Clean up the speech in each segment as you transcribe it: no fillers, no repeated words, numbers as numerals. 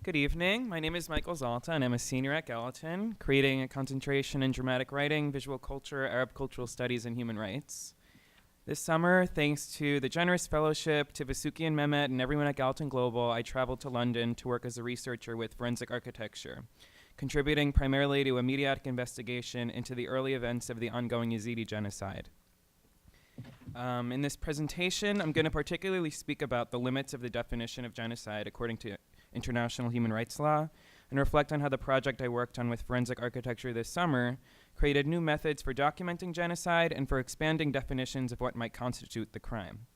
Good evening. My name is Michael Zalta, and I'm a senior at Gallatin, creating a concentration in dramatic writing, visual culture, Arab cultural studies, and human rights. This summer, thanks to the generous fellowship, to Vasuki and Mehmet, and everyone at Gallatin Global, I traveled to London to work as a researcher with forensic architecture, contributing primarily to a mediatic investigation into the early events of the ongoing Yazidi genocide. In this presentation, I'm going to particularly speak about the limits of the definition of genocide according to international human rights law, and reflect on how the project I worked on with forensic architecture this summer created new methods for documenting genocide and for expanding definitions of what might constitute the crime.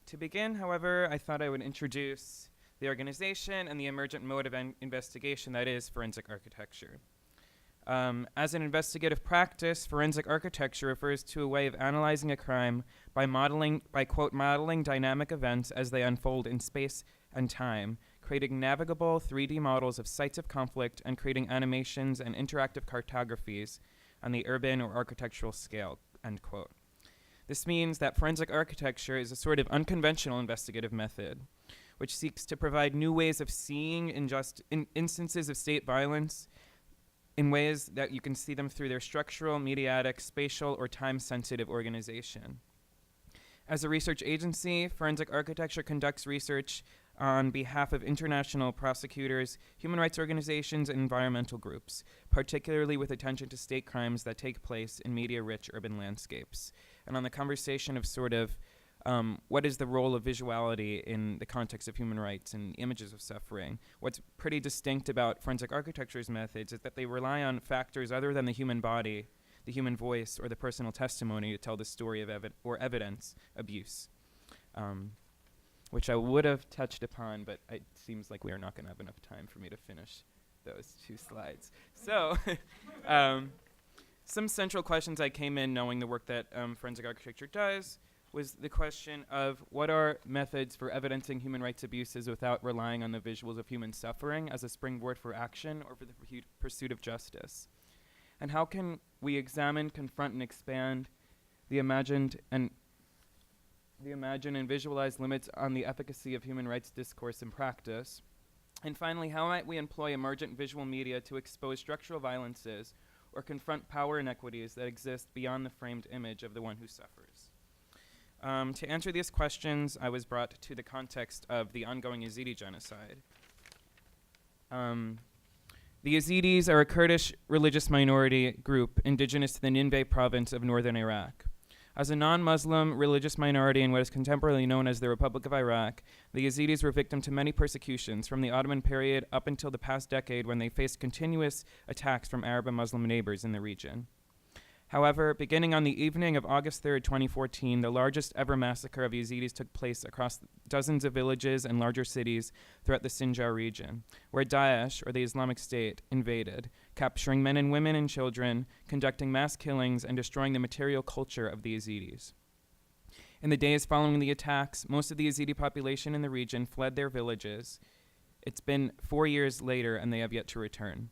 To begin, however, I thought I would introduce the organization and the emergent mode of investigation that is forensic architecture. As an investigative practice, forensic architecture refers to a way of analyzing a crime by quote, modeling dynamic events as they unfold in space and time, creating navigable 3D models of sites of conflict and creating animations and interactive cartographies on the urban or architectural scale, end quote. This means that forensic architecture is a sort of unconventional investigative method, which seeks to provide new ways of seeing instances of state violence in ways that you can see them through their structural, mediatic, spatial, or time-sensitive organization. As a research agency, forensic architecture conducts research on behalf of international prosecutors, human rights organizations, and environmental groups, particularly with attention to state crimes that take place in media-rich urban landscapes. And on the conversation of sort of what is the role of visuality in the context of human rights and images of suffering, what's pretty distinct about forensic architecture's methods is that they rely on factors other than the human body, the human voice, or the personal testimony to tell the story of evidence abuse. Which I would have touched upon, but it seems like we are not going to have enough time for me to finish those two slides. So, some central questions I came in knowing the work that forensic architecture does was the question of what are methods for evidencing human rights abuses without relying on the visuals of human suffering as a springboard for action or for the pursuit of justice? And how can we examine, confront, and expand the imagine and visualize limits on the efficacy of human rights discourse and practice? And finally, how might we employ emergent visual media to expose structural violences or confront power inequities that exist beyond the framed image of the one who suffers? To answer these questions, I was brought to the context of the ongoing Yazidi genocide. The Yazidis are a Kurdish religious minority group indigenous to the Nineveh province of northern Iraq. As a non-Muslim religious minority in what is contemporarily known as the Republic of Iraq, the Yazidis were victim to many persecutions from the Ottoman period up until the past decade when they faced continuous attacks from Arab and Muslim neighbors in the region. However, beginning on the evening of August 3rd, 2014, the largest ever massacre of Yazidis took place across dozens of villages and larger cities throughout the Sinjar region, where Daesh, or the Islamic State, invaded, capturing men and women and children, conducting mass killings, and destroying the material culture of the Yazidis. In the days following the attacks, most of the Yazidi population in the region fled their villages. It's been 4 years later, and they have yet to return.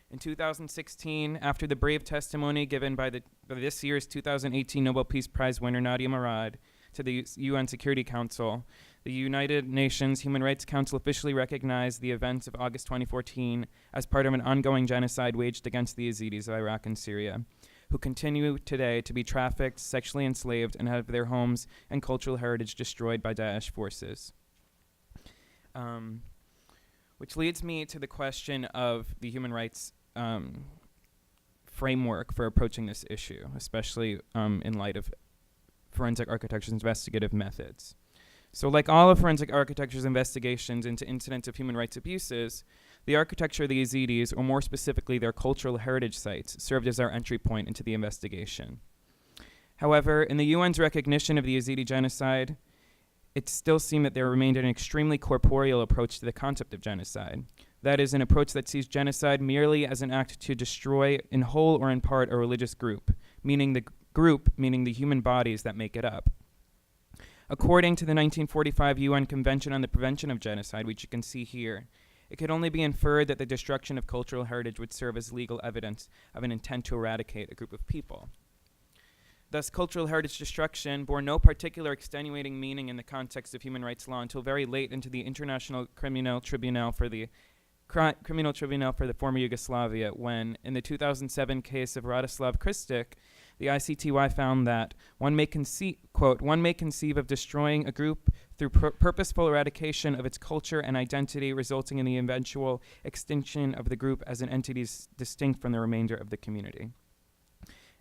In 2016, after the brave testimony given by this year's 2018 Nobel Peace Prize winner Nadia Murad to the UN Security Council, the United Nations Human Rights Council officially recognized the events of August 2014 as part of an ongoing genocide waged against the Yazidis of Iraq and Syria, who continue today to be trafficked, sexually enslaved, and have their homes and cultural heritage destroyed by Daesh forces. Which leads me to the question of the human rights framework for approaching this issue, especially in light of forensic architecture's investigative methods. So like all of forensic architecture's investigations into incidents of human rights abuses, the architecture of the Yazidis, or more specifically their cultural heritage sites, served as our entry point into the investigation. However, in the UN's recognition of the Yazidi genocide, it still seemed that there remained an extremely corporeal approach to the concept of genocide. That is, an approach that sees genocide merely as an act to destroy in whole or in part a religious group, meaning the human bodies that make it up. According to the 1945 UN Convention on the Prevention of Genocide, which you can see here, it could only be inferred that the destruction of cultural heritage would serve as legal evidence of an intent to eradicate a group of people. Thus, cultural heritage destruction bore no particular extenuating meaning in the context of human rights law until very late into the International Criminal Tribunal for the former Yugoslavia, when, in the 2007 case of Radoslav Kristic, the ICTY found that one may conceive of destroying a group through purposeful eradication of its culture and identity, resulting in the eventual extinction of the group as an entity distinct from the remainder of the community.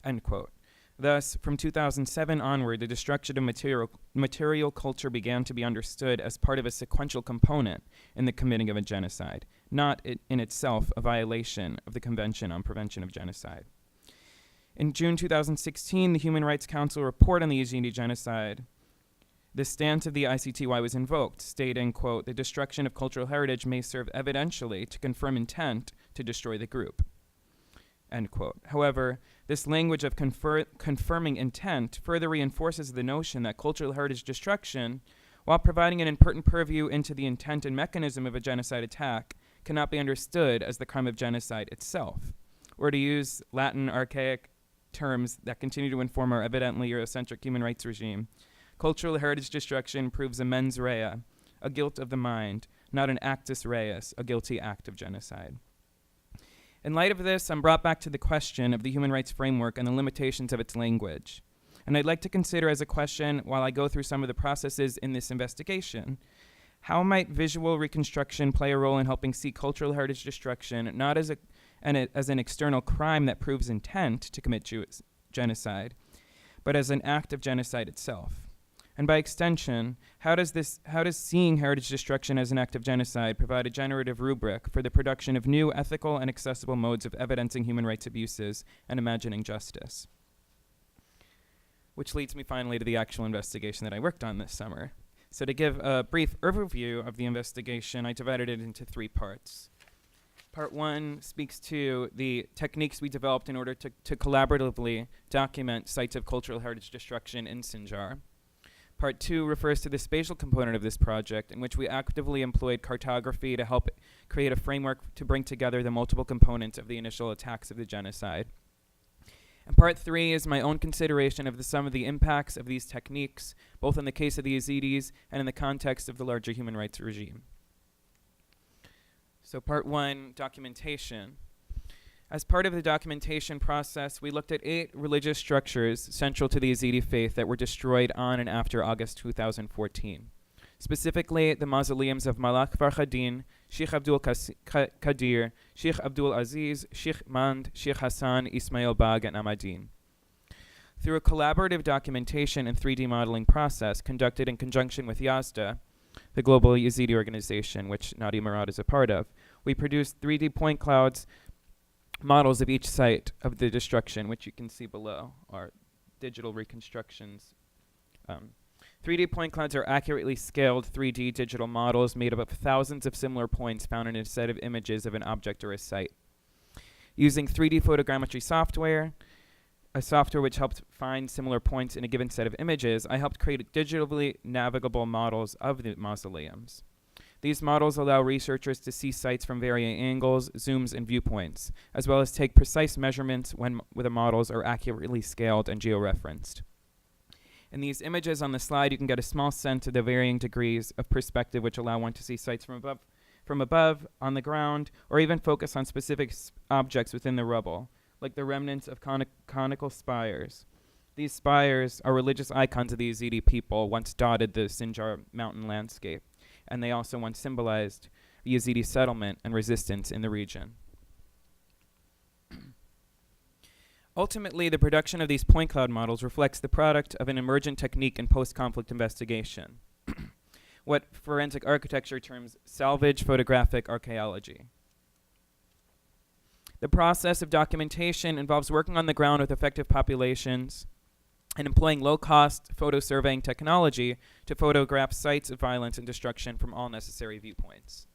End quote. Thus, from 2007 onward, the destruction of material culture began to be understood as part of a sequential component in the committing of a genocide, not in itself a violation of the Convention on Prevention of Genocide. In June 2016, the Human Rights Council report on the Yazidi genocide, the stance of the ICTY was invoked, stating, quote, "The destruction of cultural heritage may serve evidentially to confirm intent to destroy the group." End quote. However, this language of confirming intent further reinforces the notion that cultural heritage destruction, while providing an important purview into the intent and mechanism of a genocide attack, cannot be understood as the crime of genocide itself. Or to use Latin archaic terms that continue to inform our evidently Eurocentric human rights regime, cultural heritage destruction proves a mens rea, a guilt of the mind, not an actus reus, a guilty act of genocide. In light of this, I'm brought back to the question of the human rights framework and the limitations of its language. And I'd like to consider as a question, while I go through some of the processes in this investigation, how might visual reconstruction play a role in helping see cultural heritage destruction not as an external crime that proves intent to commit genocide, but as an act of genocide itself? And by extension, how does seeing heritage destruction as an act of genocide provide a generative rubric for the production of new ethical and accessible modes of evidencing human rights abuses and imagining justice? Which leads me finally to the actual investigation that I worked on this summer. So to give a brief overview of the investigation, I divided it into 3 parts. Part 1 speaks to the techniques we developed in order to collaboratively document sites of cultural heritage destruction in Sinjar. Part 2 refers to the spatial component of this project, in which we actively employed cartography to help create a framework to bring together the multiple components of the initial attacks of the genocide. And Part 3 is my own consideration of some of the impacts of these techniques, both in the case of the Yazidis and in the context of the larger human rights regime. So Part 1, documentation. As part of the documentation process, we looked at 8 religious structures central to the Yazidi faith that were destroyed on and after August 2014. Specifically, the mausoleums of Malak Farhadin, Sheikh Abdul Qadir, Sheikh Abdul Aziz, Sheikh Mand, Sheikh Hassan, Ismail Bag, and Ahmadin. Through a collaborative documentation and 3D modeling process conducted in conjunction with Yazda, the global Yazidi organization, which Nadia Murad is a part of, we produced 3D point clouds models of each site of the destruction, which you can see below, are digital reconstructions. 3D point clouds are accurately scaled 3D digital models made up of thousands of similar points found in a set of images of an object or a site. Using 3D photogrammetry software, a software which helped find similar points in a given set of images, I helped create digitally navigable models of the mausoleums. These models allow researchers to see sites from varying angles, zooms, and viewpoints, as well as take precise measurements when the models are accurately scaled and georeferenced. In these images on the slide, you can get a small sense of the varying degrees of perspective which allow one to see sites from above, on the ground, or even focus on specific objects within the rubble, like the remnants of conical spires. These spires are religious icons of the Yazidi people, once dotted the Sinjar mountain landscape, and they also once symbolized Yazidi settlement and resistance in the region. Ultimately, the production of these point cloud models reflects the product of an emergent technique in post-conflict investigation, what forensic architecture terms salvage photographic archaeology. The process of documentation involves working on the ground with effective populations and employing low-cost photo surveying technology to photograph sites of violence and destruction from all necessary viewpoints.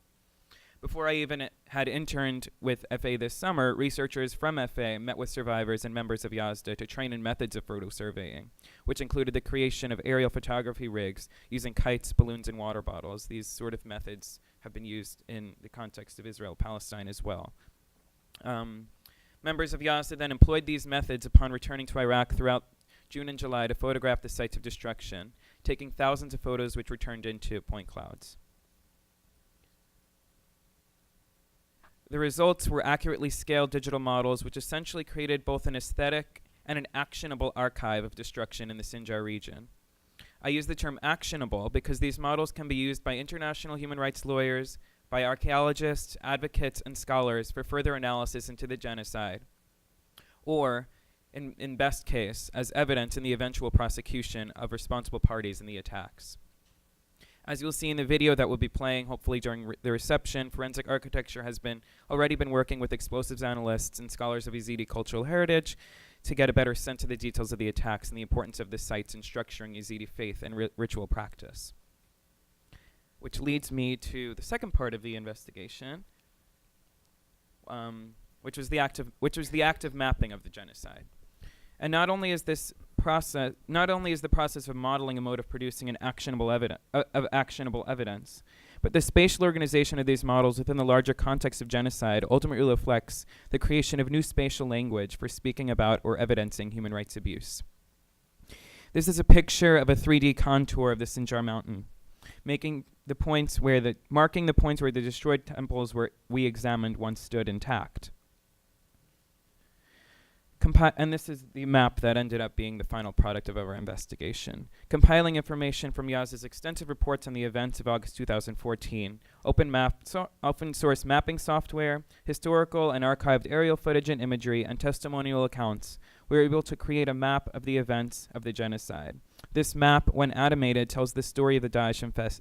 Before I even had interned with FA this summer, researchers from FA met with survivors and members of Yazda to train in methods of photo surveying, which included the creation of aerial photography rigs using kites, balloons, and water bottles. These sort of methods have been used in the context of Israel-Palestine as well. Members of Yazda then employed these methods upon returning to Iraq June and July, to photograph the sites of destruction, taking thousands of photos which were turned into point clouds. The results were accurately scaled digital models which essentially created both an aesthetic and an actionable archive of destruction in the Sinjar region. I use the term actionable because these models can be used by international human rights lawyers, by archaeologists, advocates, and scholars for further analysis into the genocide, or, in best case, as evidence in the eventual prosecution of responsible parties in the attacks. As you'll see in the video that will be playing, hopefully during the reception, Forensic Architecture has already been working with explosives analysts and scholars of Yazidi cultural heritage to get a better sense of the details of the attacks and the importance of the sites in structuring Yazidi faith and ritual practice. Which leads me to the second part of the investigation, which was the active mapping of the genocide. And not only is the process of modeling a mode of producing an actionable evidence, but the spatial organization of these models within the larger context of genocide ultimately reflects the creation of new spatial language for speaking about or evidencing human rights abuse. This is a picture of a 3D contour of the Sinjar mountain, marking the points where the destroyed temples we examined once stood intact. And this is the map that ended up being the final product of our investigation. Compiling information from Yaz's extensive reports on the events of August 2014, open source mapping software, historical and archived aerial footage and imagery, and testimonial accounts, we were able to create a map of the events of the genocide. This map, when animated, tells the story of the Daesh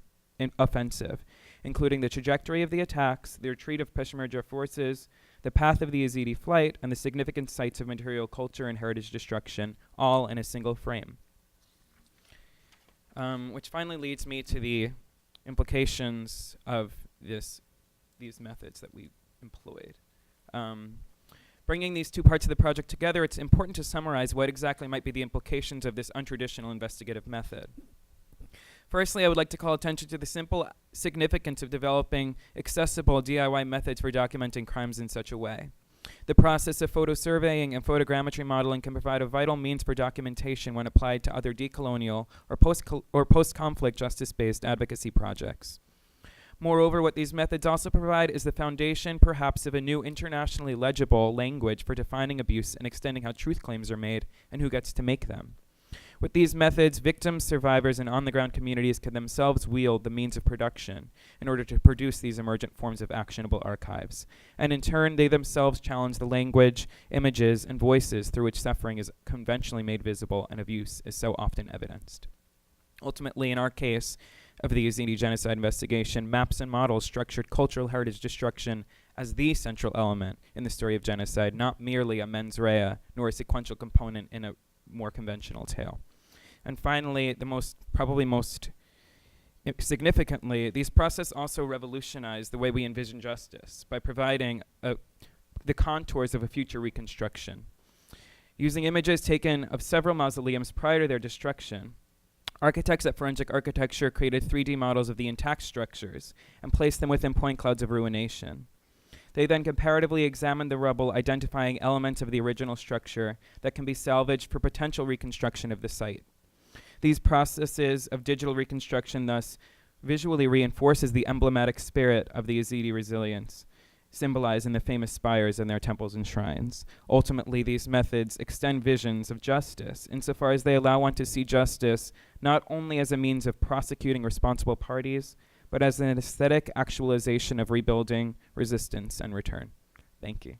offensive, including the trajectory of the attacks, the retreat of Peshmerga forces, the path of the Yazidi flight, and the significant sites of material culture and heritage destruction, all in a single frame. Which finally leads me to the implications of these methods that we employed. Bringing these two parts of the project together, it's important to summarize what exactly might be the implications of this untraditional investigative method. Firstly, I would like to call attention to the simple significance of developing accessible DIY methods for documenting crimes in such a way. The process of photo surveying and photogrammetry modeling can provide a vital means for documentation when applied to other decolonial or post-conflict justice-based advocacy projects. Moreover, what these methods also provide is the foundation, perhaps, of a new internationally legible language for defining abuse and extending how truth claims are made and who gets to make them. With these methods, victims, survivors, and on-the-ground communities can themselves wield the means of production in order to produce these emergent forms of actionable archives. And in turn, they themselves challenge the language, images, and voices through which suffering is conventionally made visible and abuse is so often evidenced. Ultimately, in our case of the Yazidi genocide investigation, maps and models structured cultural heritage destruction as the central element in the story of genocide, not merely a mens rea, nor a sequential component in a more conventional tale. And finally, probably most significantly, these processes also revolutionized the way we envision justice by providing the contours of a future reconstruction. Using images taken of several mausoleums prior to their destruction, architects at Forensic Architecture created 3D models of the intact structures and placed them within point clouds of ruination. They then comparatively examined the rubble, identifying elements of the original structure that can be salvaged for potential reconstruction of the site. These processes of digital reconstruction thus visually reinforces the emblematic spirit of the Yazidi resilience, symbolized in the famous spires in their temples and shrines. Ultimately, these methods extend visions of justice insofar as they allow one to see justice not only as a means of prosecuting responsible parties, but as an aesthetic actualization of rebuilding, resistance, and return. Thank you.